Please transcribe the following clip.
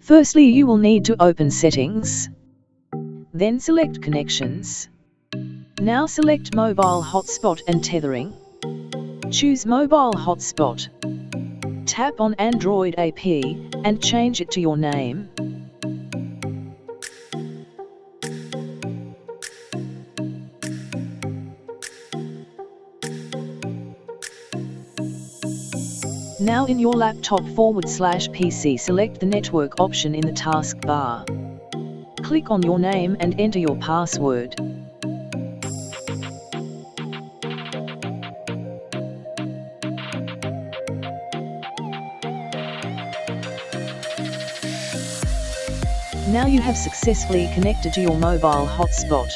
Firstly, you will need to open Settings. Then select Connections. Now select Mobile Hotspot and Tethering. Choose Mobile Hotspot. Tap on Android AP, and change it to your name. Now in your laptop/PC select the network option in the taskbar. Click on your name and enter your password. Now you have successfully connected to your mobile hotspot.